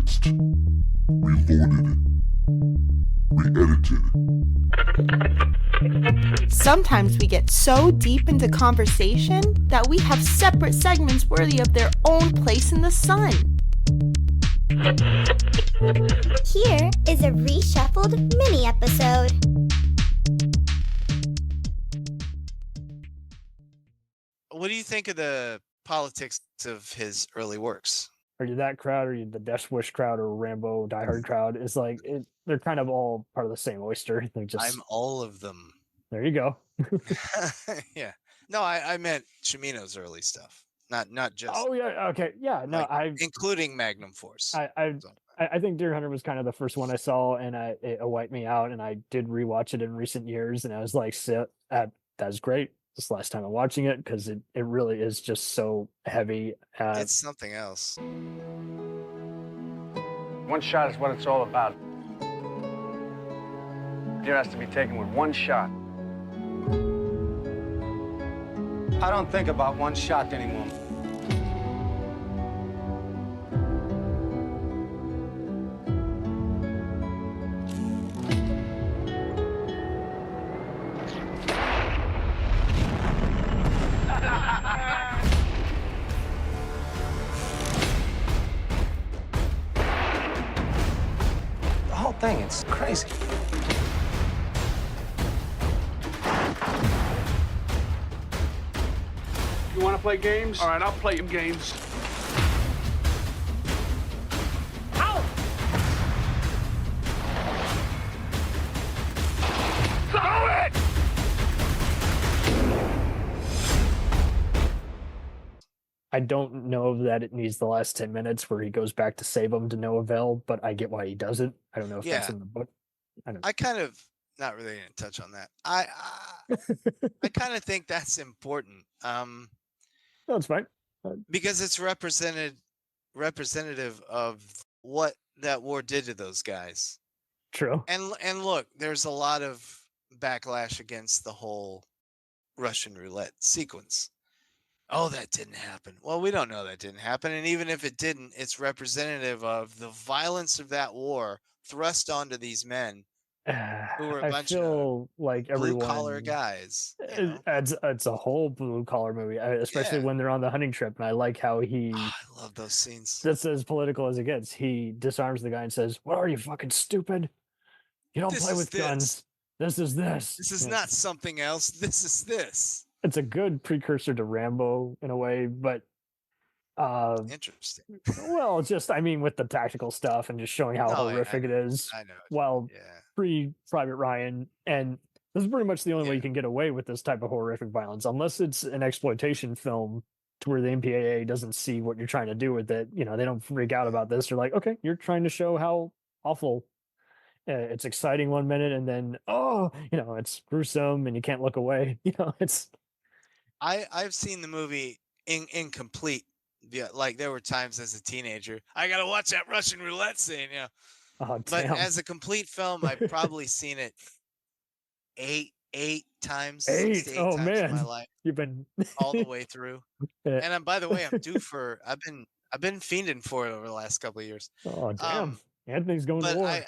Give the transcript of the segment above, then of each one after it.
remixed, reloaded, re-edited. Sometimes we get so deep into conversation that we have separate segments worthy of their own place in the sun. Here is a reshuffled mini episode. What do you think of the politics of his early works? Are you that crowd? Or are you the Death Wish crowd or Rambo Die Hard crowd? It's like they're kind of all part of the same oyster. They're just I'm all of them. there. You go. Yeah. No, I meant Cimino's early stuff, not just. Oh yeah. Okay. Yeah. No, including Magnum Force. I think Deer Hunter was kind of the first one I saw, and it wiped me out. And I did rewatch it in recent years, and I was like, that's great. This last time I'm watching it because it really is just so heavy. It's something else. One shot is what it's all about. Deer has to be taken with one shot. I don't think about one shot anymore. The whole thing, it's crazy. You want to play games? All right, I'll play you games. Ow! Throw it! I don't know that it needs the last 10 minutes where he goes back to save him to no avail, but I get why he does it. I don't know if that's in the book. I kind of not really going to touch on that. I kind of think that's important. No, it's fine. Because it's representative of what that war did to those guys. True. And look, there's a lot of backlash against the whole Russian roulette sequence. Oh, that didn't happen. Well, we don't know that didn't happen. And even if it didn't, it's representative of the violence of that war thrust onto these men who were a bunch of like blue-collar guys. You know? It's a whole blue-collar movie, especially when they're on the hunting trip. And I like how he... I love those scenes. That's as political as it gets. He disarms the guy and says, "What are you, fucking stupid? You don't play with guns. This is this. This is not something else. This is this." It's a good precursor to Rambo in a way, but interesting. Well, just with the tactical stuff and just showing how horrific it is. I know. Well, pre-Private Ryan, and this is pretty much the only way you can get away with this type of horrific violence, unless it's an exploitation film to where the MPAA doesn't see what you're trying to do with it. They don't freak out about this. They're like, okay, you're trying to show how awful. It's exciting one minute, and then it's gruesome, and you can't look away. It's. I've seen the movie incomplete. Yeah, like there were times as a teenager, I gotta watch that Russian roulette scene. Oh, but as a complete film, I've probably seen it eight times. 6 to 8 times in my life. You've been all the way through. And by the way, I'm due for. I've been fiending for it over the last couple of years. Oh damn! Anthony's going to war.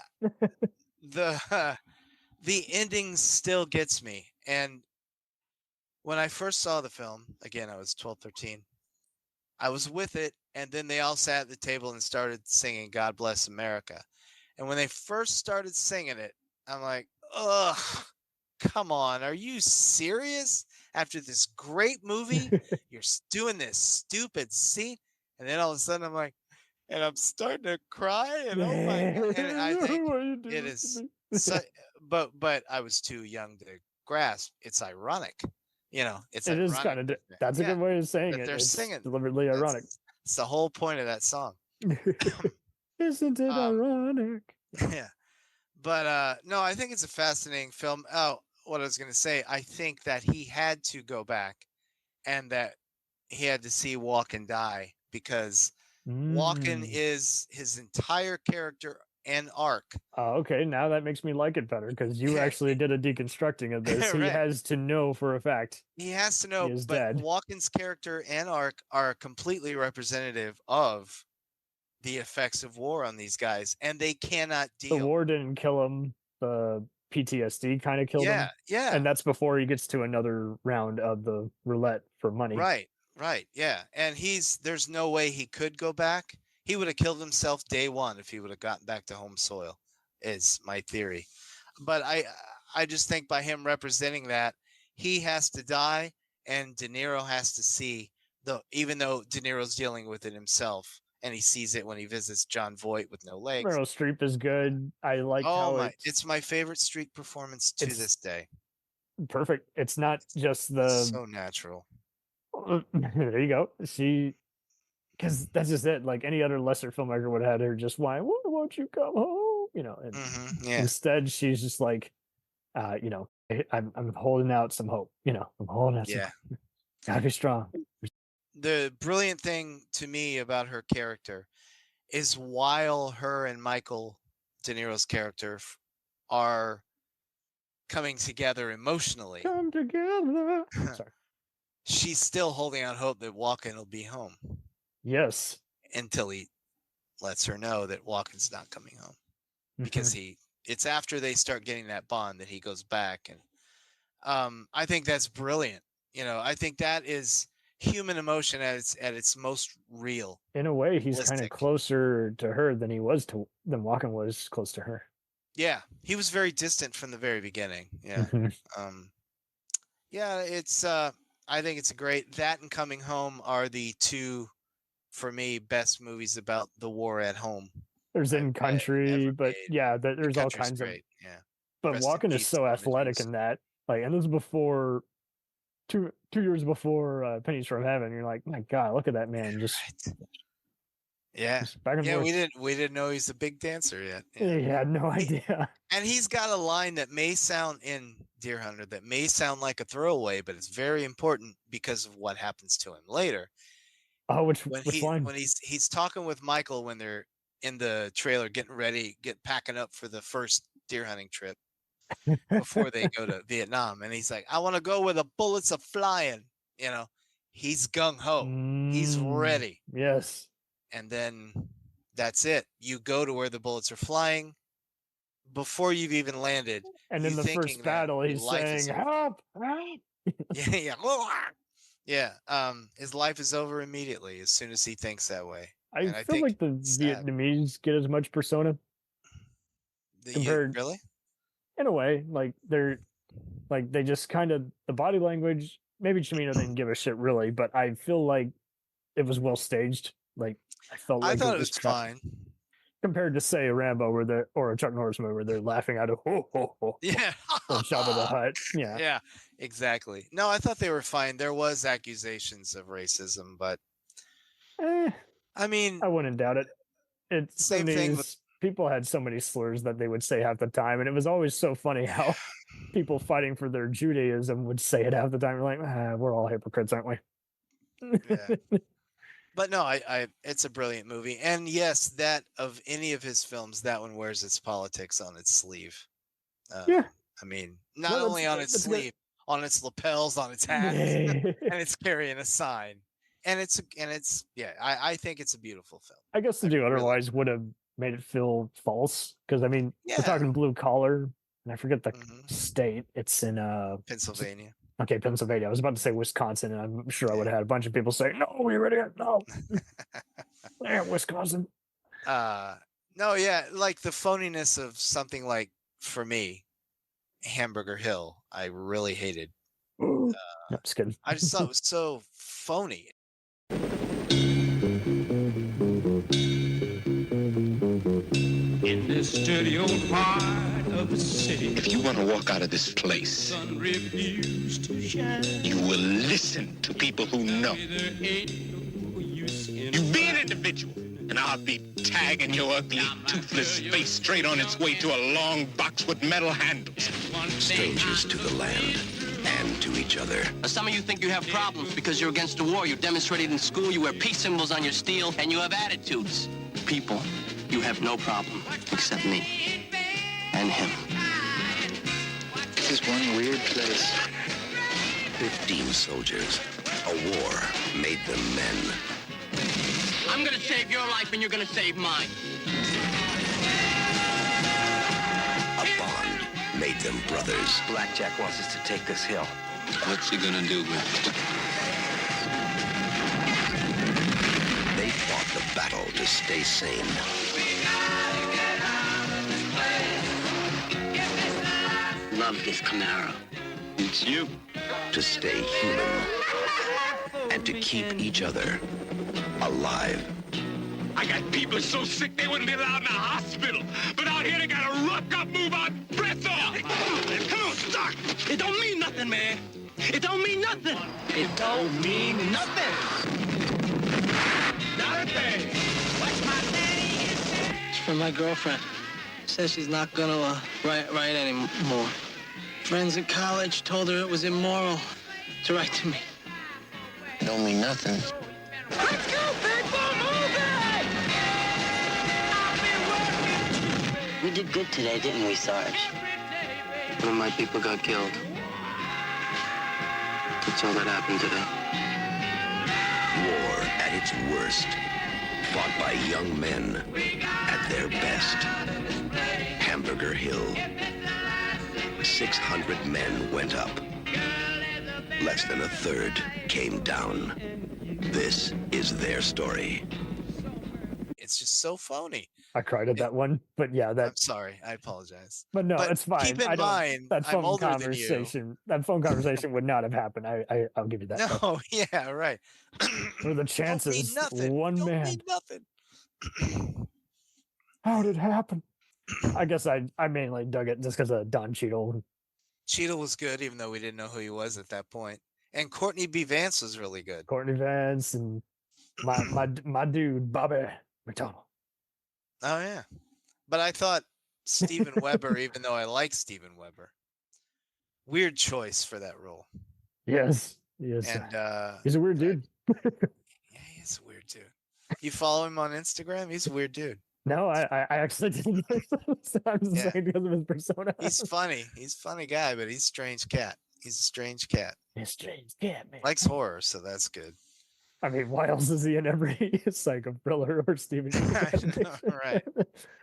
The ending still gets me, and when I first saw the film, again, I was 12, 13. I was with it, and then they all sat at the table and started singing "God Bless America." And when they first started singing it, I'm like, ugh, come on. Are you serious? After this great movie, you're doing this stupid scene? And then all of a sudden, I'm like, and I'm starting to cry, and oh my God. And I think it is, but I was too young to grasp. It's ironic. It's it is kind of that's a good way of saying it. They're singing deliberately ironic. It's the whole point of that song. Isn't it ironic? Yeah, but no, I think it's a fascinating film. Oh, what I was going to say, I think that he had to go back, and that he had to see Walken die, because Walken is his entire character and arc. Okay, now that makes me like it better, because you actually did a deconstructing of this. He has to know for a fact. He has to know, but dead. Walken's character and arc are completely representative of the effects of war on these guys, and they cannot The deal. war didn't kill him. The PTSD kind of killed him. Yeah. And that's before he gets to another round of the roulette for money. Right, yeah. And there's no way he could go back. He would have killed himself day one if he would have gotten back to home soil, is my theory. But I just think by him representing that, he has to die, and De Niro has to see, even though De Niro's dealing with it himself, and he sees it when he visits John Voight with no legs. Meryl Streep is good. I like how it's my favorite Streep performance to this day. Perfect. It's not just so natural. There you go. Because that's just it. Like any other lesser filmmaker would have had her just whine, won't you come home? You know, and instead she's just like, you know, I'm holding out some hope. You know, I'm holding out some hope. Gotta be strong. The brilliant thing to me about her character is while her and Michael De Niro's character are coming together emotionally, come together. Sorry. She's still holding out hope that Walken will be home. Yes. Until he lets her know that Walken's not coming home. Because it's after they start getting that bond that he goes back. And I think that's brilliant. You know, I think that is human emotion at its most real. In a way, he's kind of closer to her than Walken was close to her. Yeah, he was very distant from the very beginning. Yeah. It's I think it's a great, that and Coming Home are the two, for me, best movies about the war at home. There's In Country, but there's all kinds of. Yeah. But Walken is so athletic in that. Like, and this is before 2 years before Pennies from Heaven. You're like, my God, look at that man! Just back and forth. we didn't know he's a big dancer yet. Yeah. He had no idea. And he's got a line that may sound in Deer Hunter that may sound like a throwaway, but it's very important because of what happens to him later. Oh, which line? When he's talking with Michael when they're in the trailer getting ready, packing up for the first deer hunting trip before they go to Vietnam, and he's like, I want to go where the bullets are flying. You know, he's gung-ho. He's ready. Yes. And then that's it. You go to where the bullets are flying before you've even landed. And in the first battle, he's saying, help, help. His life is over immediately as soon as he thinks that way. I feel like the Vietnamese get as much persona. Really? In a way, like they just kind of, the body language, maybe Cimino didn't give a shit really, but I feel like it was well staged. Like I thought it was fine. Compared to say a Rambo or a Chuck Norris movie where they're laughing out of or Jabba the Hutt. Yeah. Yeah, exactly. No, I thought they were fine. There was accusations of racism, but I mean, I wouldn't doubt it. It's same thing. People had so many slurs that they would say half the time, and it was always so funny how people fighting for their Judaism would say it half the time. You're like, we're all hypocrites, aren't we? Yeah. But no, it's a brilliant movie. And yes, that of any of his films, that one wears its politics on its sleeve. I mean, not only on its sleeve, on its lapels, on its hat, and it's carrying a sign. And I think it's a beautiful film. I guess to do otherwise would have made it feel false. Because I mean, we're talking blue collar, and I forget the state. It's in Pennsylvania. Okay, Pennsylvania. I was about to say Wisconsin, and I'm sure I would have had a bunch of people say, "No, we're idiot, no." Yeah, Wisconsin. No, yeah, like the phoniness of something like, for me, Hamburger Hill, I really hated. No, just kidding. I just thought it was so phony. In this dirty old part of the city, if you want to walk out of this place, sun refused to shine. You will listen to people who know. You be an individual, and I'll be tagging your ugly, toothless face straight on its way to a long box with metal handles. Strangers to the land and to each other. Some of you think you have problems because you're against the war. You demonstrated in school, you wear peace symbols on your steel, and you have attitudes. People, you have no problem except me and him. This is one weird place. 15 soldiers. A war made them men. I'm gonna save your life and you're gonna save mine. A bond made them brothers. Blackjack wants us to take this hill. What's he gonna do with it? They fought the battle to stay sane. Love this Camaro. It's you. To stay human. And to keep each other alive. I got people so sick they wouldn't be allowed in the hospital. But out here they got a rough-up move on breath off. Come on, stop. It don't mean nothing, man. It don't mean nothing. It don't mean nothing. Not a thing. It's from my girlfriend. Says she's not gonna write anymore. Friends at college told her it was immoral to write to me. It don't mean nothing. Let's go, people, move it! We did good today, didn't we, Sarge? One of my people got killed. That's all that happened today. War at its worst. Fought by young men at their best. Hamburger Hill. 600 men went up. Less than a third came down. This is their story. It's just so phony. I cried at that one, but yeah, I'm that's. sorry. I apologize. But no, But it's fine. keep in I don't- mind, that I'm phone older than you. conversation. That phone conversation would not have happened. I'll give you that. But No, yeah, right. what are the chances? One Don't man. need nothing. How did it happen? I guess I mainly dug it just because of Don Cheadle. Cheadle was good, even though we didn't know who he was at that point. And Courtney B. Vance was really good. Courtney Vance and my dude Bobby McDonald. Oh yeah, but I thought Steven Weber, even though I like Steven Weber, weird choice for that role. Yes. And He's a weird dude. yeah, he's a weird dude. You follow him on Instagram? He's a weird dude. No, I actually didn't. I'm just Yeah. saying because of his persona. He's funny. He's a funny guy, but he's a strange cat. He's a strange cat. He's strange cat, man. Likes horror, so that's good. I mean, why else is he in every Psycho thriller or Stephen King I know, adaptation? right.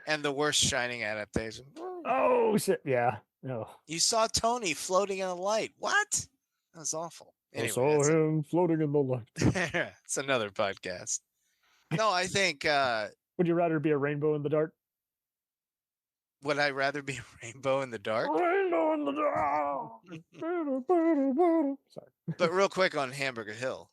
And the worst Shining adaptation. Oh shit! Yeah. No. You saw Tony floating in a light. What? That was awful. I Anyway, saw that's him floating in the light. it's another podcast. No, I think Would you rather be a rainbow in the dark? would I rather be a rainbow in the dark? Rainbow in the dark. Sorry. But real quick on Hamburger Hill.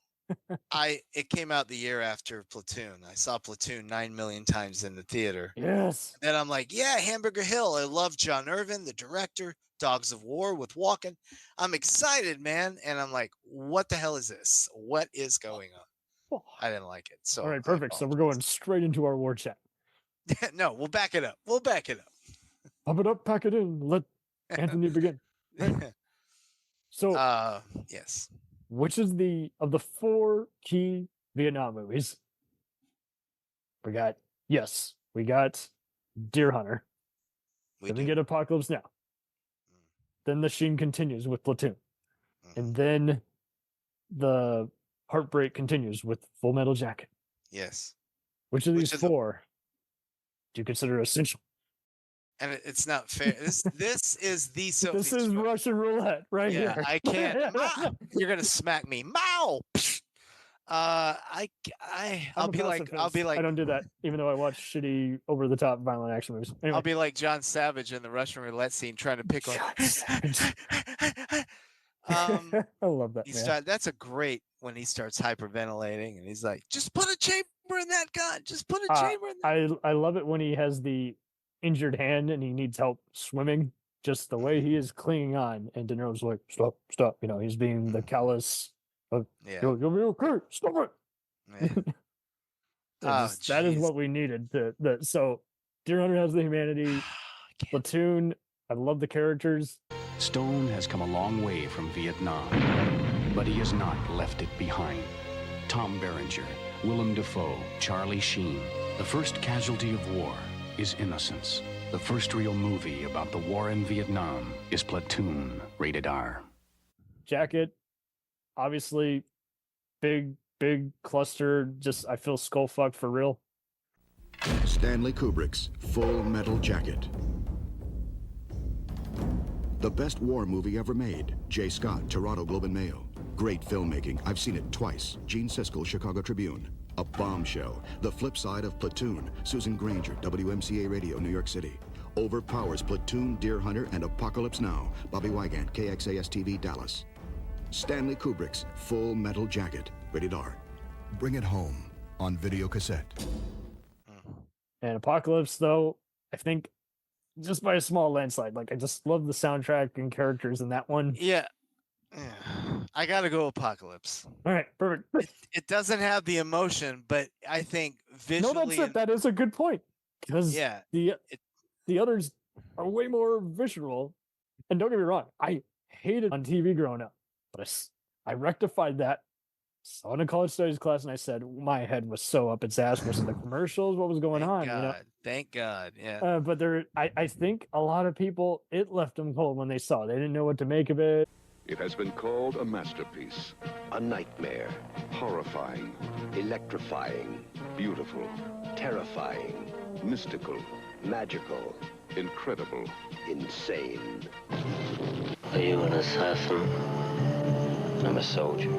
It came out the year after Platoon. I saw Platoon 9 million times in the theater. Yes. And I'm like, yeah, Hamburger Hill. I love John Irvin, the director, Dogs of War with Walken. I'm excited, man. And I'm like, what the hell is this? What is going on? I didn't like it. So All right, perfect. So we're going straight into our war chat. no, we'll back it up. We'll back it up. Pump it up, pack it in. Let Anthony begin. Right? So, yes. which is of the 4 key Vietnam movies? We got Deer Hunter. We Then do. we get Apocalypse Now. Then the Sheen continues with Platoon. And then the Heartbreak continues with Full Metal Jacket. Yes. Which of these Which is the- 4 do you consider essential? And it's not fair. This is the Sophie. This is Russian roulette right yeah, here. I can't. You're gonna smack me. Mao. I'll I'm a be like, pacifist. I don't do that, even though I watch shitty, over-the-top, violent action movies. Anyway. I'll be like John Savage in the Russian roulette scene, trying to pick one. I love that. Man. That's a great when he starts hyperventilating and he's like, "Just put a chamber in that gun. Just put a chamber in that." I love it when he has the injured hand and he needs help swimming. Just the way he is clinging on, and De Niro's like, "Stop!" You know, he's being the callous. Yeah. You'll be okay. Stop it. Yeah. That is what we needed. So, Deer Hunter has the humanity. Platoon. I love the characters. Stone has come a long way from Vietnam, but he has not left it behind. Tom Berenger, Willem Dafoe, Charlie Sheen. The first casualty of war is innocence. The first real movie about the war in Vietnam is Platoon, rated R. Jacket, obviously, big big cluster. Just I feel skull fucked for real. Stanley Kubrick's Full Metal Jacket. The best war movie ever made. J. Scott, Toronto Globe and Mail. Great filmmaking. I've seen it twice. Gene Siskel, Chicago Tribune. A bombshell. The flip side of Platoon. Susan Granger, WMCA Radio, New York City. Overpowers Platoon, Deer Hunter, and Apocalypse Now. Bobby Wygant, KXAS-TV, Dallas. Stanley Kubrick's Full Metal Jacket. Rated R. Bring it home on video cassette. And Apocalypse, though, I think just by a small landslide. Like, I just love the soundtrack and characters in that one. Yeah. I gotta go Apocalypse. All right, perfect. It doesn't have the emotion, but I think visually. No, that's it. That is a good point. Because the others are way more visual. And don't get me wrong, I hated on TV growing up, but I rectified that. Saw in a college studies class, and I said my head was so up its ass versus the commercials. What was going on? God, you know? Thank God. Yeah. But I think a lot of people, it left them cold when they saw it. They didn't know what to make of it. It has been called a masterpiece. A nightmare. Horrifying. Electrifying. Beautiful. Terrifying. Mystical. Magical. Incredible. Insane. Are you an assassin? I'm a soldier.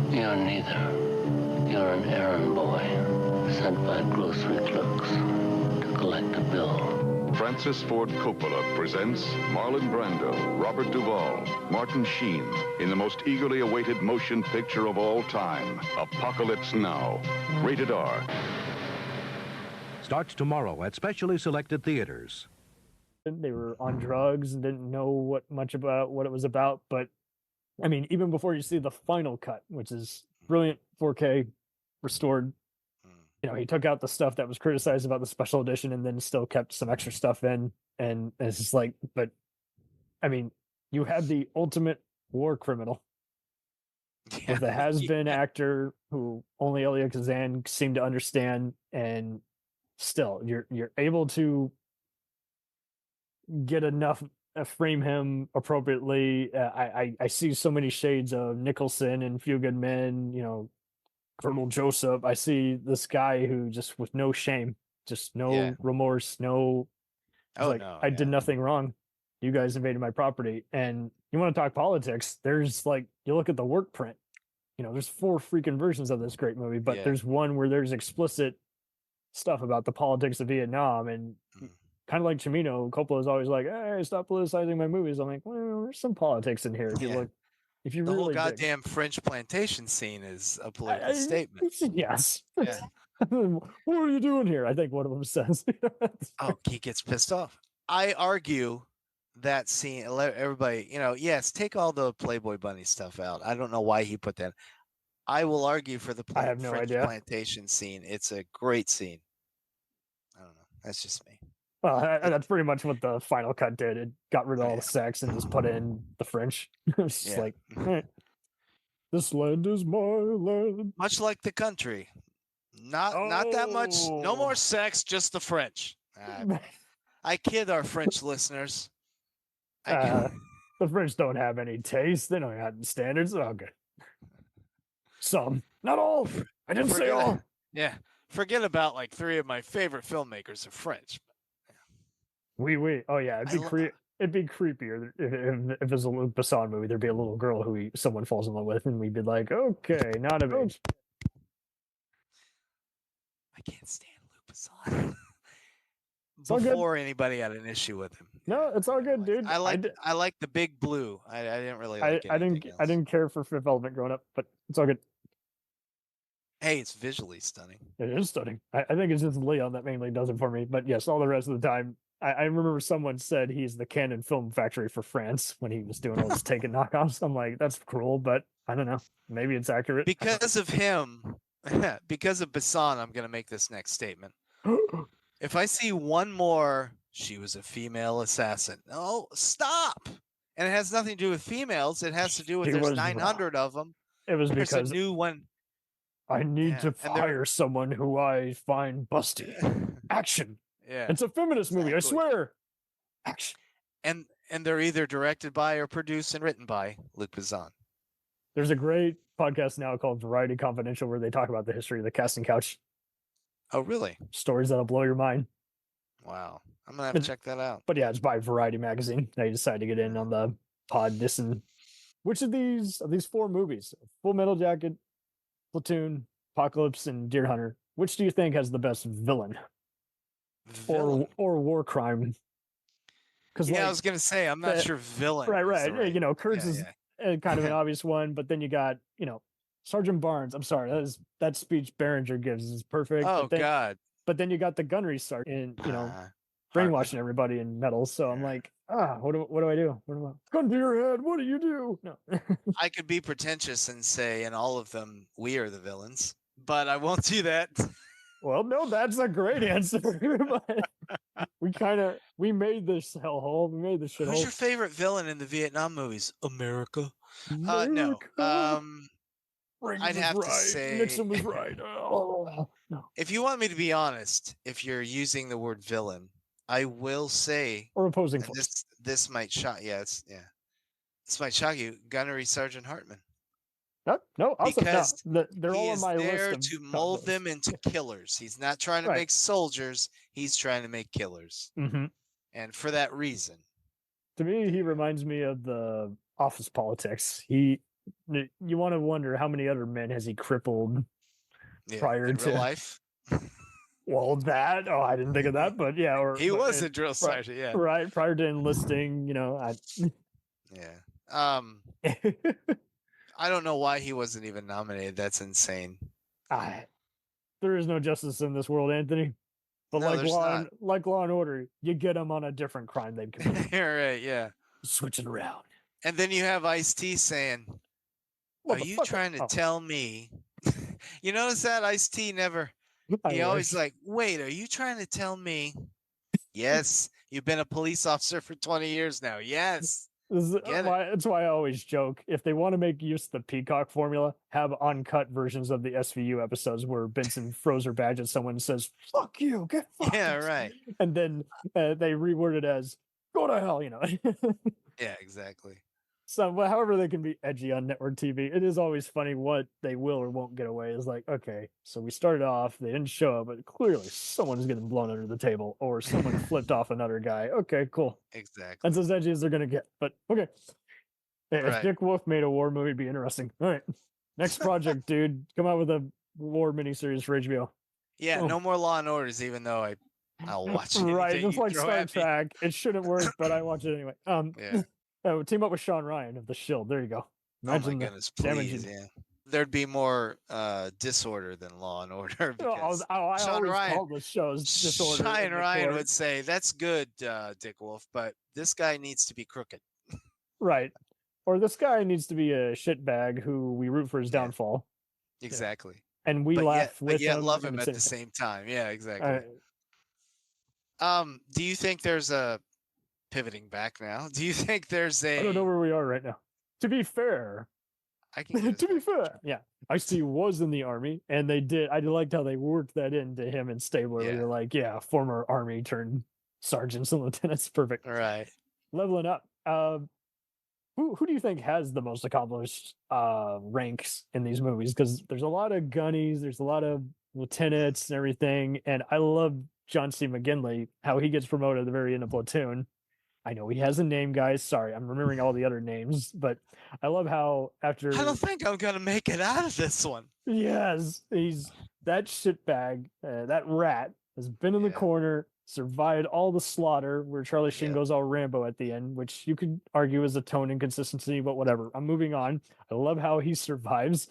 You're neither. You're an errand boy sent by grocery clerks to collect a bill. Francis Ford Coppola presents Marlon Brando, Robert Duvall, Martin Sheen in the most eagerly awaited motion picture of all time, Apocalypse Now. Rated R. Starts tomorrow at specially selected theaters. They were on drugs and didn't know much about what it was about. But, I mean, even before you see the final cut, which is brilliant 4K restored, you know, he took out the stuff that was criticized about the special edition and then still kept some extra stuff in. And it's just like, but I mean, you had the ultimate war criminal with a has-been actor who only Elia Kazan seemed to understand, and still you're able to get enough frame him appropriately. I see so many shades of Nicholson and Few Good Men, you know, Colonel Joseph. I see this guy who just with no shame, just no remorse, no. I did nothing wrong. You guys invaded my property, and you want to talk politics? There's like, you look at the work print. You know, there's 4 freaking versions of this great movie, but there's one where there's explicit stuff about the politics of Vietnam, and kind of like Cimino, Coppola is always like, "Hey, stop politicizing my movies." I'm like, well, there's some politics in here. If you look. If you the really whole goddamn French plantation scene is a political statement. Yes. Yeah. What are you doing here? I think one of them says. Oh, he gets pissed off. I argue that scene, everybody, you know, yes, take all the Playboy Bunny stuff out. I don't know why he put that. I will argue for the French plantation scene. It's a great scene. I don't know. That's just me. Well, that's pretty much what the final cut did. It got rid of all the sex and just put in the French. It's just like, this land is my land. Much like the country. Not that much. No more sex, just the French. I kid our French listeners. The French don't have any taste. They don't have standards. They're all good. Some. Not all. I didn't say all. Yeah. Forget about like 3 of my favorite filmmakers are French. Oui. Oh yeah, it'd be creepier if it was a Luc Besson movie. There'd be a little girl who someone falls in love with, and we'd be like, okay, not a age. I can't stand Luc Besson. Before anybody had an issue with him. No, it's all good, dude. I like the Big Blue. I didn't really like I didn't care for Fifth Element growing up, but it's all good. Hey, it's visually stunning. It is stunning. I think it's just Leon that mainly does it for me. But yes, all the rest of the time, I remember someone said he's the Canon Film Factory for France when he was doing all his taken knockoffs. I'm like, that's cruel, but I don't know. Maybe it's accurate. Because of him, because of Besson, I'm going to make this next statement. If I see one more, she was a female assassin. No, stop. And it has nothing to do with females. It has to do with there's 900 of them. It was there's because a new one. I need to fire someone who I find busty. Action. Yeah. It's a feminist movie, I swear. Action. And they're either directed by or produced and written by Luc Besson. There's a great podcast now called Variety Confidential where they talk about the history of the casting couch. Oh, really? Stories that'll blow your mind. Wow. I'm gonna have to check that out. But yeah, it's by Variety Magazine. Now you decide to get in on the pod. Which of these 4 movies, Full Metal Jacket, Platoon, Apocalypse, and Deer Hunter, which do you think has the best villain? Or war crime? Because I was gonna say I'm not sure villain. Right. You know, Kurtz is kind of an obvious one, but then you got Sergeant Barnes. I'm sorry, that speech Berenger gives is perfect. Oh God! But then you got the gunnery sergeant, brainwashing everybody in metals. So I'm like, what do I do? Gun to your head. What do you do? No. I could be pretentious and say, in all of them, we are the villains, but I won't do that. Well, no, that's a great answer. we made this hellhole. We made this shithole. Who's your favorite villain in the Vietnam movies? America. No. I'd have to say Nixon was right. No. If you want me to be honest, if you're using the word villain, I will say or opposing force. This might shock. This might shock you. Gunnery Sergeant Hartman. No, because they're all on my there list to mold them into killers. He's not trying to make soldiers. He's trying to make killers. Mm-hmm. And for that reason, to me, he reminds me of the office politics. You want to wonder how many other men has he crippled prior to real life. Well, I didn't think of that, but yeah, he was a drill sergeant, right, prior to enlisting, I don't know why he wasn't even nominated. That's insane. There is no justice in this world, Anthony. But no, like Law and Order, you get them on a different crime they've committed. Right, yeah. Switch it around. And then you have Ice-T saying, "Are you trying to tell me?" You notice that Ice-T never. He always wait, are you trying to tell me? Yes, you've been a police officer for 20 years now. Yes. That's why I always joke. If they want to make use of the Peacock formula, have uncut versions of the SVU episodes where Benson throws her badge at someone and says, "Fuck you, get fucked." Yeah, right. And then they reword it as, "Go to hell," Yeah, exactly. So, however they can be edgy on network TV, it is always funny what they will or won't get away. Is like, okay, so we started off, they didn't show up, but clearly someone's getting blown under the table or someone flipped off another guy. Okay, cool. Exactly. That's as edgy as they're going to get. But okay. Hey, if Dick Wolf made a war movie, it'd be interesting. All right. Next project, dude. Come out with a war miniseries for HBO. Yeah, no more Law and Orders, even though I'll watch it. Right, just like Star Trek. It shouldn't work, but I watch it anyway. Yeah. Team up with Sean Ryan of The Shield. There you go. Imagine oh my goodness, please, yeah. There'd be more disorder than Law and Order. I Sean Ryan call the shows disorder. Sean Ryan would say, "That's good, Dick Wolf, but this guy needs to be crooked." Right. Or this guy needs to be a shitbag who we root for his downfall. Exactly. And we laugh with him. But yet love him at the same time. Yeah, exactly. Do you think there's a pivoting back now? Do you think there's a? I don't know where we are right now. To be fair, to be fair, yeah, Ice-T was in the army, and they did. I liked how they worked that into him and Stabler. Yeah. They're like, former army turned sergeants and lieutenants. Perfect. All right. Leveling up. Who do you think has the most accomplished ranks in these movies? Because there's a lot of gunnies, there's a lot of lieutenants and everything, and I love John C. McGinley, how he gets promoted at the very end of Platoon. I know he has a name, guys. Sorry, I'm remembering all the other names, but I love how after... I don't think I'm going to make it out of this one. Yes, he's that shitbag, that rat, has been in the corner, survived all the slaughter where Charlie Sheen goes all Rambo at the end, which you could argue is a tone inconsistency, but whatever. I'm moving on. I love how he survives.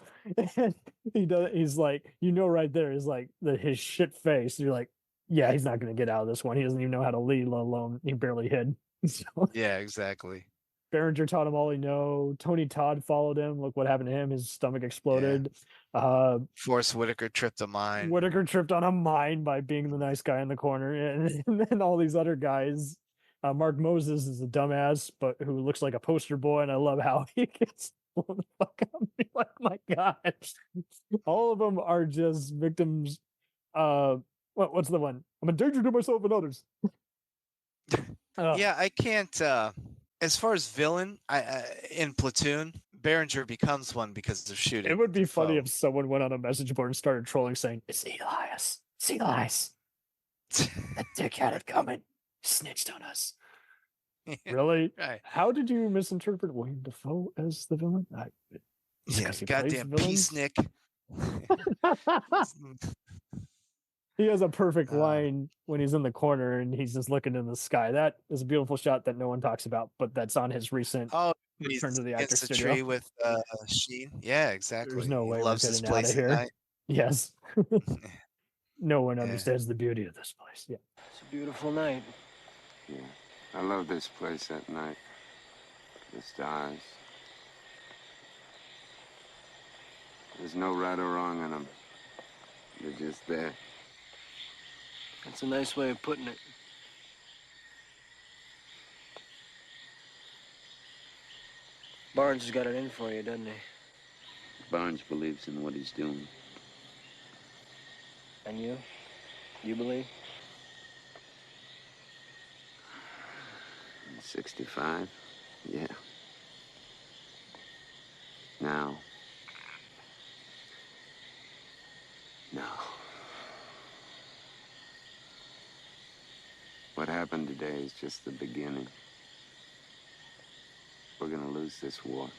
And he's like, right there is like his shit face. You're like, yeah, he's not going to get out of this one. He doesn't even know how to lead, let alone he barely hid. So, yeah, exactly. Berenger taught him all he know. Tony Todd followed him. Look what happened to him. His stomach exploded. Forrest Whitaker tripped a mine. Whitaker tripped on a mine by being the nice guy in the corner. And then all these other guys. Mark Moses is a dumbass, but who looks like a poster boy. And I love how he gets blown the fuck up. Like, my God. All of them are just victims. What's the one? I'm a danger to myself and others. Yeah, I can't. As far as villain, in Platoon, Berenger becomes one because of shooting. It would be funny Defoe. if someone went on a message board and started trolling saying, "It's Elias. It's Elias. That dickhead had coming. Snitched on us." Really? Right. How did you misinterpret William Dafoe as the villain? Yeah, goddamn peace, Nick. He has a perfect line when he's in the corner and he's just looking in the sky. That is a beautiful shot that no one talks about, but that's on his recent he's return to the actor against the studio. tree with Sheen. Yeah, exactly. There's no way he we're loves this getting out place of at here. night. Yes. No one understands the beauty of this place. Yeah. It's a beautiful night. Yeah, I love this place at night. The stars. There's no right or wrong in them. They're just there. That's a nice way of putting it. Barnes has got it in for you, doesn't he? Barnes believes in what he's doing. And you? You believe? 65? Yeah. Now. No. What happened today is just the beginning. We're gonna lose this war.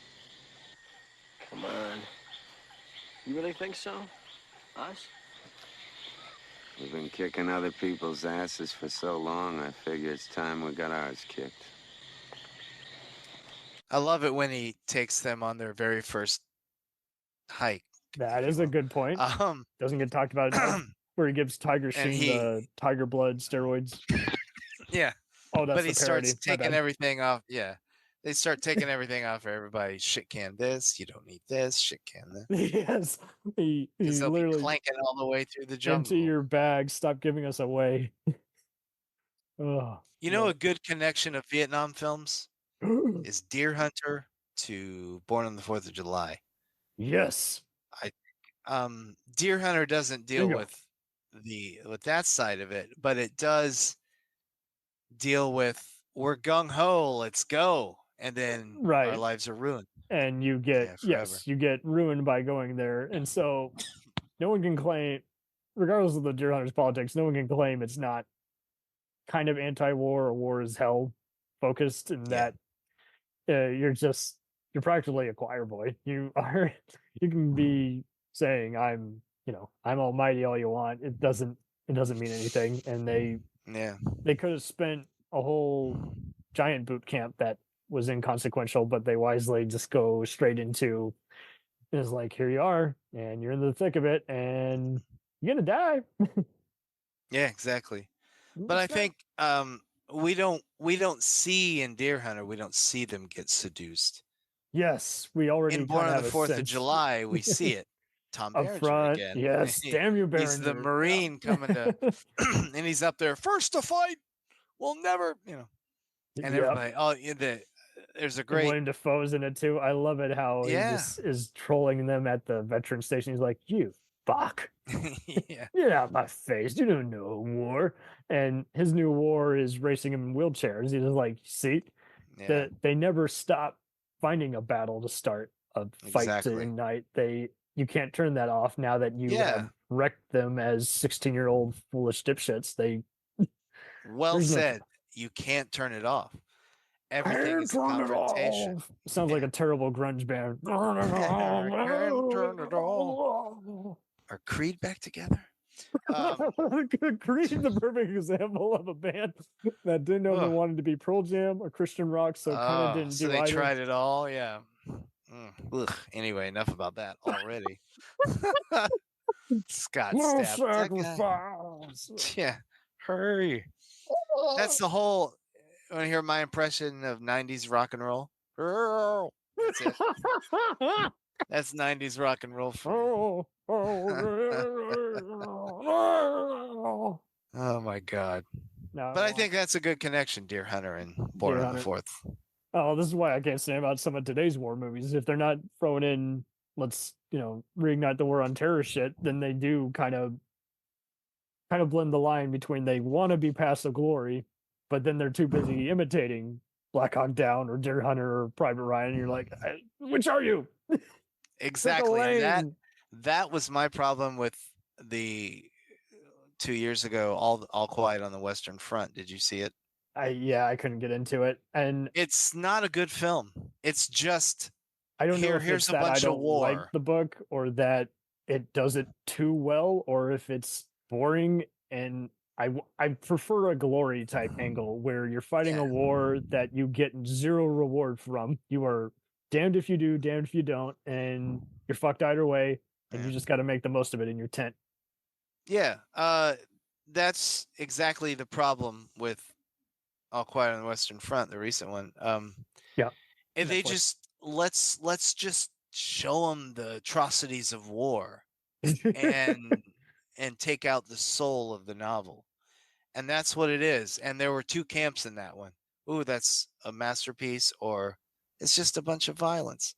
Come on. You really think so? Us? We've been kicking other people's asses for so long, I figure it's time we got ours kicked. I love it when he takes them on their very first hike. That is a good point. Doesn't get talked about enough, where he gives Tiger Sheen the tiger blood steroids. Yeah. Oh, that's but he the parody. starts taking everything off. Yeah. They start taking everything off for everybody. Shit can this. You don't need this. Shit can this. Yes. He literally clanking all the way through the jungle. Empty your bag. Stop giving us away. Oh, you know, a good connection of Vietnam films is Deer Hunter to Born on the 4th of July. Yes. Deer Hunter doesn't deal with that side of it, but it does deal with we're gung ho, let's go, and then our lives are ruined. And you get you get ruined by going there, and so no one can claim, regardless of the Deer Hunter's politics, no one can claim it's not kind of anti-war or war is hell focused, in that you're practically a choir boy. You can be saying I'm almighty all you want. It doesn't mean anything. And they could have spent a whole giant boot camp that was inconsequential, but they wisely just go straight into, it's like, here you are and you're in the thick of it and you're gonna die. Yeah, exactly. But I think we don't see in Deer Hunter, we don't see them get seduced. Yes, we already in Born on the 4th of sense. July, we see it. Tom Up Berenger front, again. yes, damn you, Berenger. He's the Marine coming to, and he's up there first to fight. We'll never, and everybody. Oh, there's a great William Dafoe's in it too. I love it how he just is trolling them at the veteran station. He's like, "You fuck, get out my face. You don't know war." And his new war is racing him in wheelchairs. He's just like, see, that they never stop finding a battle to start, a fight to ignite. You can't turn that off now that you have wrecked them as 16-year-old foolish dipshits. Well said. You can't turn it off. Everything is confrontation. Sounds like a terrible grunge band. Turn it off. Are Creed back together? Creed, the perfect example of a band that didn't know they wanted to be Pearl Jam or Christian rock, so kind of didn't do they either. tried it all, yeah. Anyway, enough about that already. Scott Stapp. Yeah, hurry. That's the whole. Want to hear my impression of 90s rock and roll? That's it. That's 90s rock and roll. Oh my God. No, but I think that's a good connection, Deer Hunter and Born on the 4th. Oh, this is why I can't stand about some of today's war movies. If they're not throwing in, let's, reignite the war on terror shit, then they do kind of blend the line between they want to be past the glory, but then they're too busy imitating Black Hawk Down or Deer Hunter or Private Ryan. And you're like, which are you? Exactly. And that was my problem with the 2 years ago, All Quiet on the Western Front. Did you see it? I couldn't get into it, and it's not a good film. It's just I don't know if here's it's a that bunch I don't of war. like the book or that it does it too well, or if it's boring. And I prefer a glory type angle where you're fighting a war that you get zero reward from. You are damned if you do, damned if you don't, and you're fucked either way, and you just got to make the most of it in your tent. Yeah, that's exactly the problem with All Quiet on the Western Front, the recent one. Yeah, and they just let's just show them the atrocities of war, and take out the soul of the novel, and that's what it is. And there were two camps in that one. Ooh, that's a masterpiece, or it's just a bunch of violence.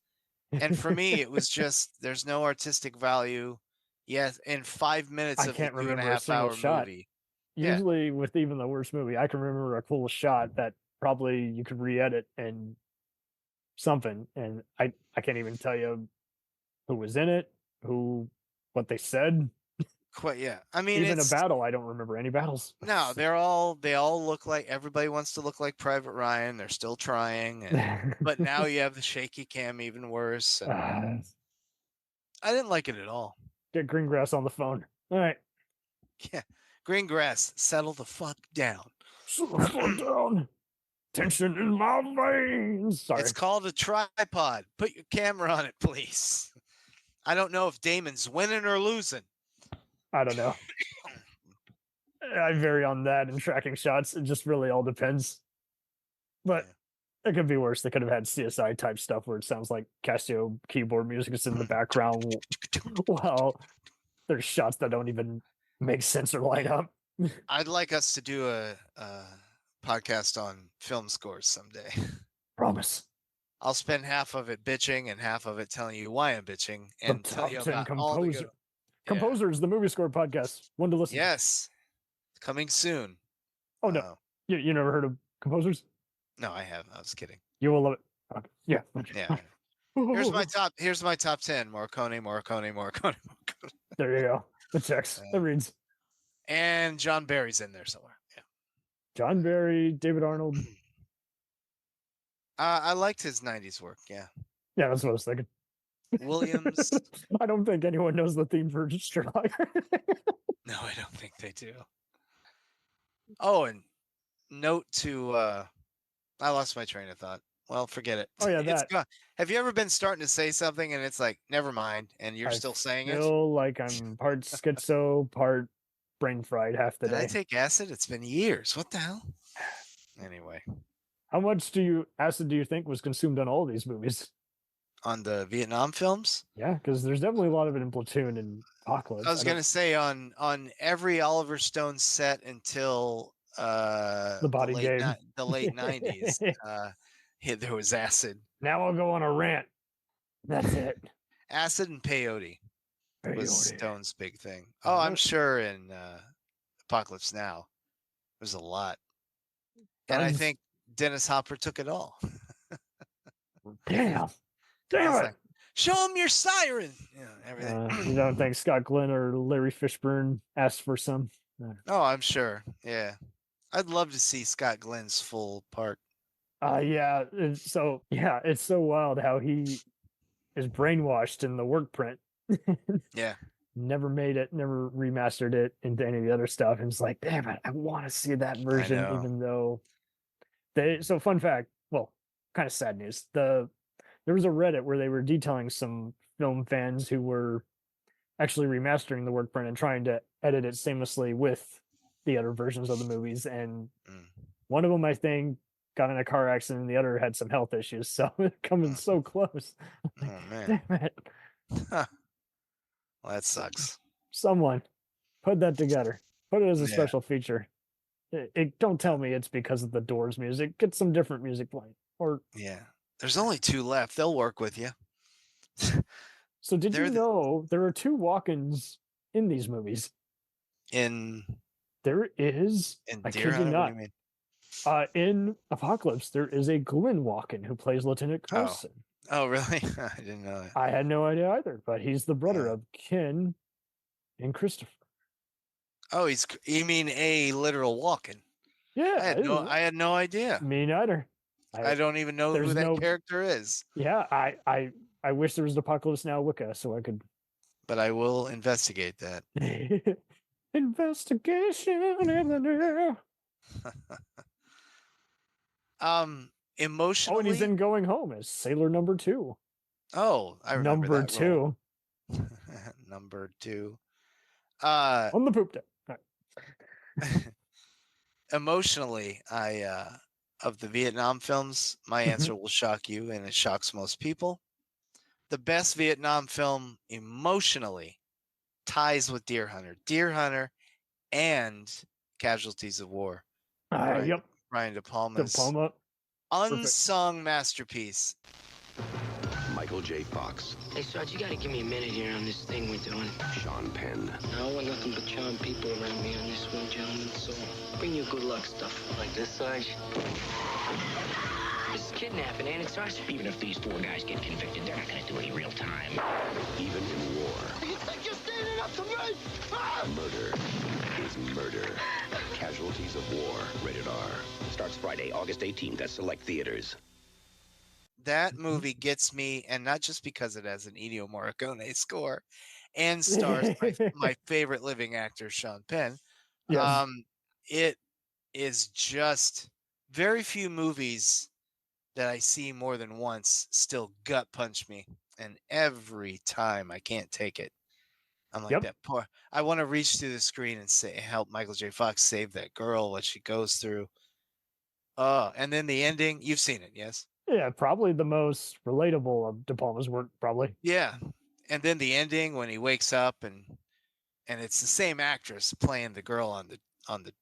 And for me, it was just there's no artistic value. Yes, in 5 minutes of the 2.5 hour movie. Usually with even the worst movie, I can remember a cool shot that probably you could re-edit and something. And I can't even tell you who was in it, what they said. Quite, yeah. I mean, even a battle, I don't remember any battles. No, they all look like, everybody wants to look like Private Ryan. They're still trying, but now you have the shaky cam, even worse. I didn't like it at all. Get Greengrass on the phone. All right. Yeah. Greengrass, settle the fuck down. Settle the fuck down. Tension in my veins. Sorry. It's called a tripod. Put your camera on it, please. I don't know if Damon's winning or losing. I don't know. I vary on that and tracking shots. It just really all depends. But it could be worse. They could have had CSI type stuff where it sounds like Casio keyboard music is in the background while there's shots that don't even make sense or line up. I'd like us to do a podcast on film scores someday. Promise. I'll spend half of it bitching and half of it telling you why I'm bitching and tell you about all the good... Composers, the movie score podcast. One to listen. Yes. Coming soon. Oh no. You never heard of Composers? No, I haven't. I was kidding. You will love it. Okay. Yeah. Yeah. Here's my top 10. Morricone. There you go. It checks. It reads. And John Barry's in there somewhere. Yeah. John Barry, David Arnold. I liked his 90s work. Yeah. Yeah, that's what I was thinking. Williams. I don't think anyone knows the theme for Sherlock. No, I don't think they do. Oh, and note to I lost my train of thought. Well, forget it. Oh yeah, it's gone. Have you ever been starting to say something and it's like, never mind, and you're still saying it? Feel like I'm part schizo, part brain fried half the day. Did I take acid? It's been years. What the hell? Anyway. How much acid do you think was consumed on all these movies? On the Vietnam films? Yeah, because there's definitely a lot of it in Platoon and Apocalypse. I was gonna say on every Oliver Stone set until the Body Game, the late 90s. There was acid. Now I'll go on a rant. That's it. Acid and peyote was Stone's big thing. Oh, I'm sure in Apocalypse Now there's a lot, and I think Dennis Hopper took it all. Damn it! Like, show him your siren. Everything. You don't think Scott Glenn or Larry Fishburne asked for some? Oh, I'm sure. Yeah, I'd love to see Scott Glenn's full part. Yeah. It's so wild how he is brainwashed in the work print. Yeah. Never made it, never remastered it into any of the other stuff. And it's like, damn it, I want to see that version, even though so fun fact, well, kind of sad news. There was a Reddit where they were detailing some film fans who were actually remastering the work print and trying to edit it seamlessly with the other versions of the movies. And one of them, I think, got in a car accident and the other had some health issues. So coming so close. Oh, man. Damn it. Huh. Well, that sucks. Someone put that together. Put it as a special feature. Don't tell me it's because of the Doors music. Get some different music playing. Or there's only 2 left. They'll work with you. So did you know there are 2 walk-ins in these movies? There is. In I Deer kid you Hunter? not. What do you mean? In Apocalypse, there is a Glenn Walken who plays Lieutenant Carson. Oh, really? I didn't know that. I had no idea either, but he's the brother of Ken and Christopher. Oh, you mean a literal Walken? Yeah, I had no idea. Me neither. I don't even know who that character is. Yeah, I wish there was an Apocalypse Now Wicca so I could. But I will investigate that. Investigation in the new. Emotionally. Oh, and he's in Going Home as Sailor Number 2. Oh, I remember Number that 2. role. Number 2. On the poop deck. Emotionally, of the Vietnam films, my answer will shock you, and it shocks most people. The best Vietnam film emotionally ties with Deer Hunter. Deer Hunter and Casualties of War. Yep. Brian De Palma's unsung masterpiece. Michael J. Fox. Hey, Sarge, you gotta give me a minute here on this thing we're doing. Sean Penn. No, we're nothing but charming people around me on this one, gentlemen, so bring you good luck stuff. Like this, Sarge? This is kidnapping, ain't it, Sarge? Even if these 4 guys get convicted, they're not gonna do any real time. Even in war. You think you're standing up to me? Murder is murder. Casualties of War. Rated R. Starts Friday, August 18th at select theaters. That movie gets me, and not just because it has an Ennio Morricone score and stars my favorite living actor, Sean Penn. Yes. It is just very few movies that I see more than once still gut punch me, and every time I can't take it. I'm like that poor. I want to reach through the screen and help Michael J. Fox save that girl, what she goes through. And then the ending. You've seen it, yes? Yeah, probably the most relatable of De Palma's work, probably. Yeah, and then the ending when he wakes up and it's the same actress playing the girl on the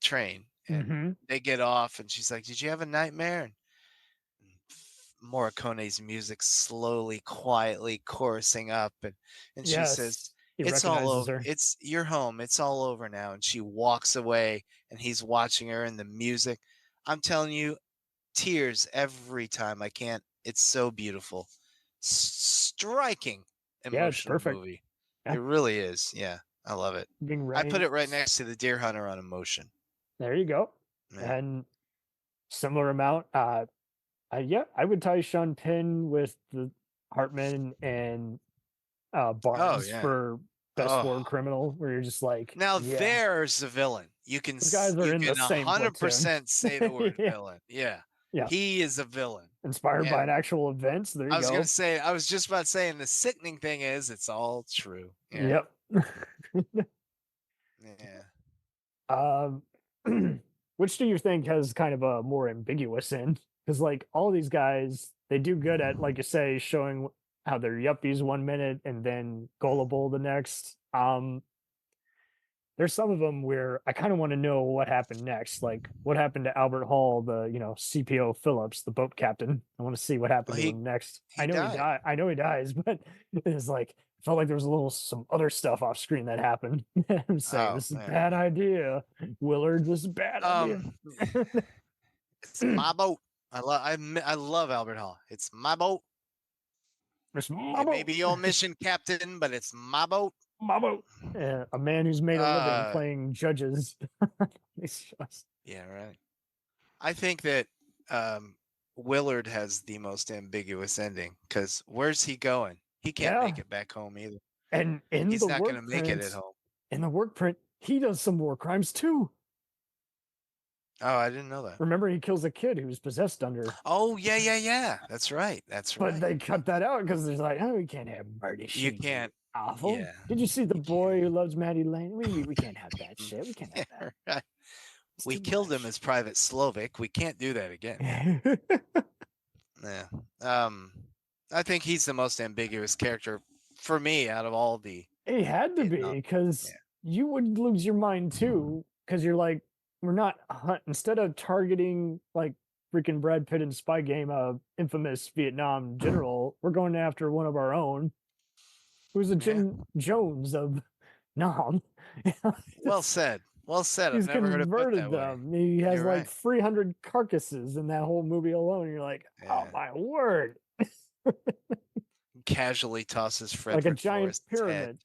train, and they get off, and she's like, "Did you have a nightmare?" And Morricone's music slowly, quietly chorusing up, and she says, "It's all over. It's you're home. It's all over now." And she walks away, and he's watching her, and the music. I'm telling you. Tears every time. I can't. It's so beautiful, striking, emotional movie. Yeah. It really is. Yeah, I love it. I put it right next to the Deer Hunter on emotion. There you go. Yeah. And similar amount. I would tie Sean Penn with the Hartman and Barnes for best war criminal. Where you're just like, now there's the villain. You can guys are in the same 100% say the word villain. Yeah. Yeah, he is a villain. Inspired by an actual event. So there you go. I was just about to say, and the sickening thing is, it's all true. Yeah. Yep. Which do you think has kind of a more ambiguous end? Because like all these guys, they do good at, like you say, showing how they're yuppies 1 minute and then gullible the next. There's some of them where I kind of want to know what happened next. Like what happened to Albert Hall, the CPO Phillips, the boat captain. I want to see what happened to him next. I know he dies, but it's like felt like there was some other stuff off screen that happened. I'm saying this is a bad idea, Willard. This is a bad idea. It's my boat. I love Albert Hall. It's my boat. It's my boat. Maybe your mission, Captain, but it's my boat. My boat. Yeah, a man who's made a living playing judges. Yeah, right. I think that Willard has the most ambiguous ending because where's he going? He can't make it back home either. And he's not going to make it at home. In the work print, he does some war crimes too. Oh, I didn't know that. Remember, he kills a kid who's possessed under. Oh, yeah. That's right. But they cut that out because there's like, we can't have Marty. You can't. Awful. Yeah. Did you see the boy who loves Maddie Lane? We can't have that shit. We can't have that. Right. We killed him as Private Slovak. We can't do that again. Yeah. I think he's the most ambiguous character for me out of all the. He had to be because you would lose your mind too because you're like, we're not instead of targeting like freaking Brad Pitt in Spy Game, infamous Vietnam general, we're going after one of our own. Who's a Jim Jones of Nam. Well said. Well said. I've He's never heard it put converted that way. them. He has You're like right. 300 carcasses in that whole movie alone. You're like, oh Yeah. my word. Casually tosses Like a Frederick giant Forrest's head. pyramid.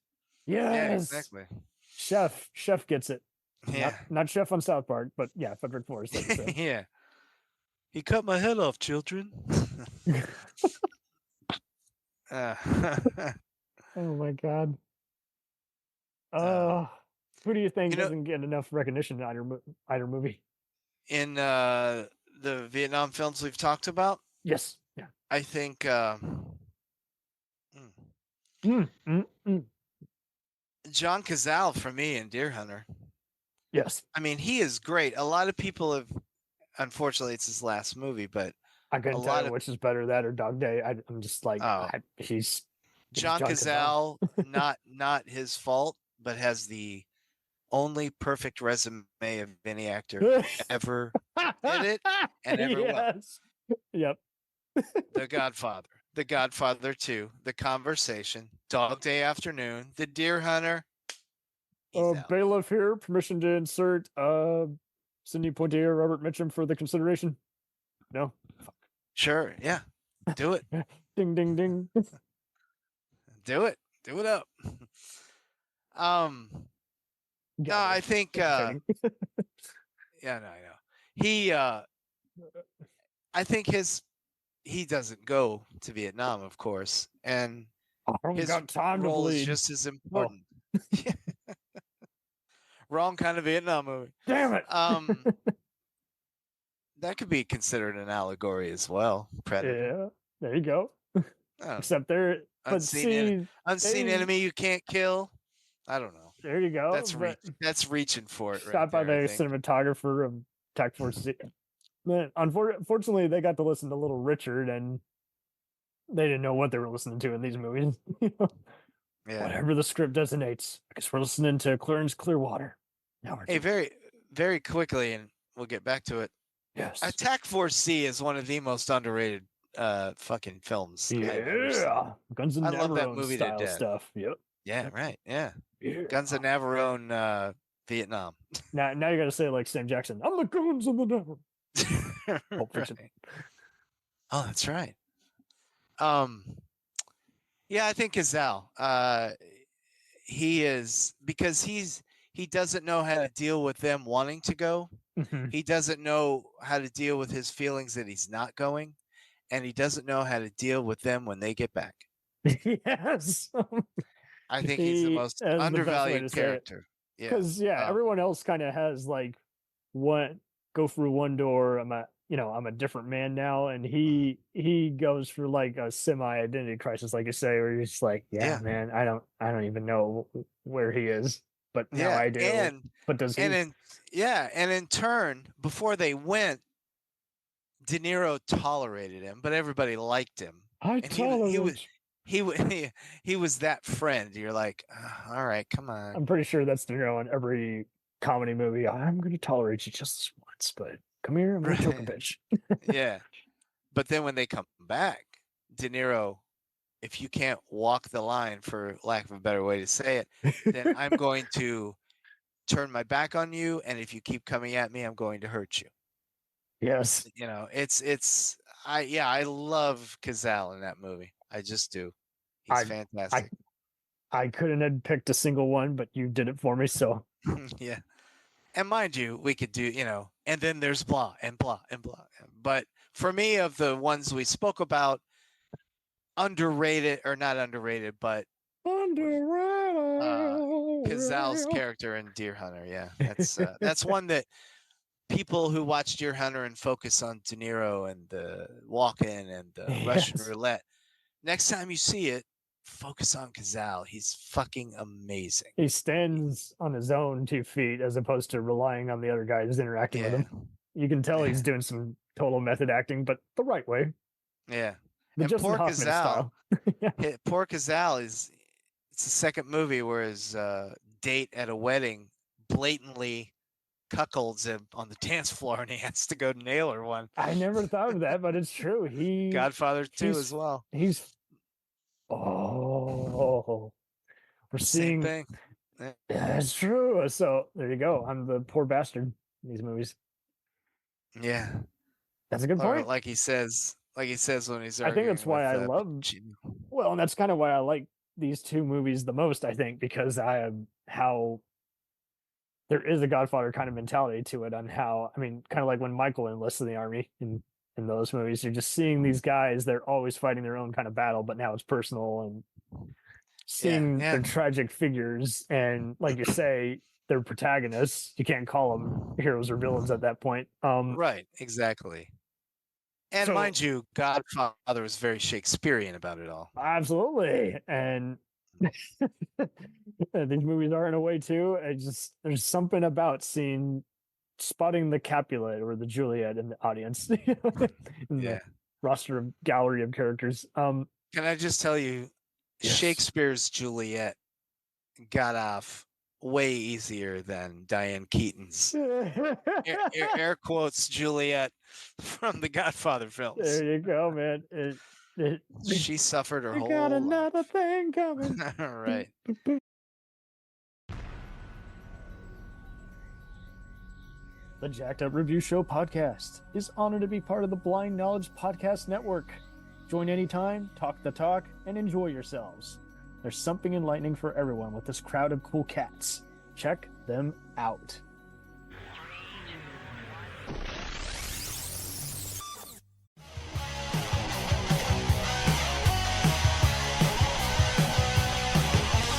Yeah, Yes. exactly. Chef gets it. Yeah. Not Chef on South Park, but yeah, Frederick Forrest. Like you said. Yeah. He cut my head off, children. Oh my god. Who do you think doesn't get enough recognition in either movie? In the Vietnam films we've talked about? Yes. Yeah. I think John Cazale for me in Deer Hunter. Yes. I mean, he is great. A lot of people have, unfortunately, it's his last movie, but I couldn't tell you which is better, that or Dog Day. I'm just like, he's John Cazale, not his fault, but has the only perfect resume of any actor ever did it and ever will. Yep. The Godfather, The Godfather 2, The Conversation, Dog Day Afternoon, The Deer Hunter. Bailiff here, permission to insert Sidney Poitier, Robert Mitchum for the consideration. No? Fuck. Sure, yeah. Do it. Ding, ding, ding. Do it. Do it up. No, I think yeah, no, I know. He I think he doesn't go to Vietnam, of course, and his role is just as important. Wrong kind of Vietnam movie. Damn it. That could be considered an allegory as well. Predator. Yeah, there you go. Except they're unseen enemy you can't kill. I don't know. There you go. That's reaching for it. Shot by the cinematographer of Tac Force C. Man, unfortunately, they got to listen to Little Richard, and they didn't know what they were listening to in these movies. Yeah. Whatever the script designates. I guess we're listening to Clarence Clearwater. Hey, very, very quickly, and we'll get back to it. Yes. Attack Force C is one of the most underrated fucking films. Yeah. Guns and I love that Navarone movie style to death. stuff. Yep. Yeah, right. Yeah. Guns of Navarone, Vietnam. Now you got to say it like Sam Jackson. I'm the Guns of the Navarone. Right. Oh, that's right. Yeah, I think Cazale. He is, because he doesn't know how to deal with them wanting to go. He doesn't know how to deal with his feelings that he's not going, and he doesn't know how to deal with them when they get back. Yes. I think he's the most undervalued character. Yeah. Because everyone else kind of has like go through one door. I'm a different man now, and he goes through like a semi-identity crisis, like you say, where he's like, man, I don't even know where he is, but now I do. But does he? And in turn, before they went, De Niro tolerated him, but everybody liked him. He was that friend. You're like, all right, come on. I'm pretty sure that's De Niro in every comedy movie. I'm going to tolerate you just this once, but come here, I'm going to choke a bitch. Yeah. But then when they come back, De Niro, if you can't walk the line, for lack of a better way to say it, then I'm going to turn my back on you, and if you keep coming at me, I'm going to hurt you. Yes. I love Cazale in that movie. I just do. He's fantastic. I couldn't have picked a single one, but you did it for me, so. Yeah. And mind you, we could do, and then there's blah and blah and blah. But for me, of the ones we spoke about, underrated, or not underrated, but Cazale's character in Deer Hunter. Yeah. That's one that people who watch Deer Hunter and focus on De Niro and the walk-in and the Russian roulette, next time you see it, focus on Cazale. He's fucking amazing. He stands on his own 2 feet as opposed to relying on the other guys interacting with him. You can tell he's doing some total method acting, but the right way. Yeah. The and Justin poor Hoffman Cazale, style. Poor Cazale it's the second movie where his date at a wedding blatantly cuckolds him on the dance floor, and he has to go nail her one. I never thought of that, but it's true. Godfather 2 as well. We're Same seeing thing. Yeah, that's true. So there you go. I'm the poor bastard in these movies. Yeah. That's a good Or point. like he says when he's I think arguing that's why I with, love. Pacino. Well, and that's kind of why I like these two movies the most. I think because I am how there is a Godfather kind of mentality to it. On how kind of like when Michael enlists in the army in those movies, you're just seeing these guys. They're always fighting their own kind of battle, but now it's personal and seeing their tragic figures. And like you say, they're protagonists. You can't call them heroes or villains at that point. Right, exactly. And mind you, Godfather was very Shakespearean about it all. Absolutely. And these movies are in a way too. There's something about spotting the Capulet or the Juliet in the audience. In the roster of gallery of characters. Can I just tell you, Shakespeare's Juliet got off way easier than Diane Keaton's air quotes Juliet from the Godfather films. There you go, man. She suffered her whole got life. another thing coming. Right. The Jacked Up Review Show podcast is honored to be part of the Blind Knowledge Podcast Network. Join anytime, talk the talk, and enjoy yourselves. There's something enlightening for everyone with this crowd of cool cats. Check them out.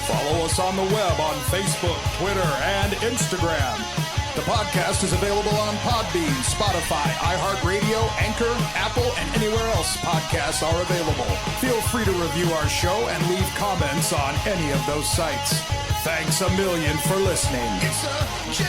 Follow us on the web on Facebook, Twitter, and Instagram. The podcast is available on Podbean, Spotify, iHeartRadio, Anchor, Apple, and anywhere else podcasts are available. Feel free to review our show and leave comments on any of those sites. Thanks a million for listening. It's a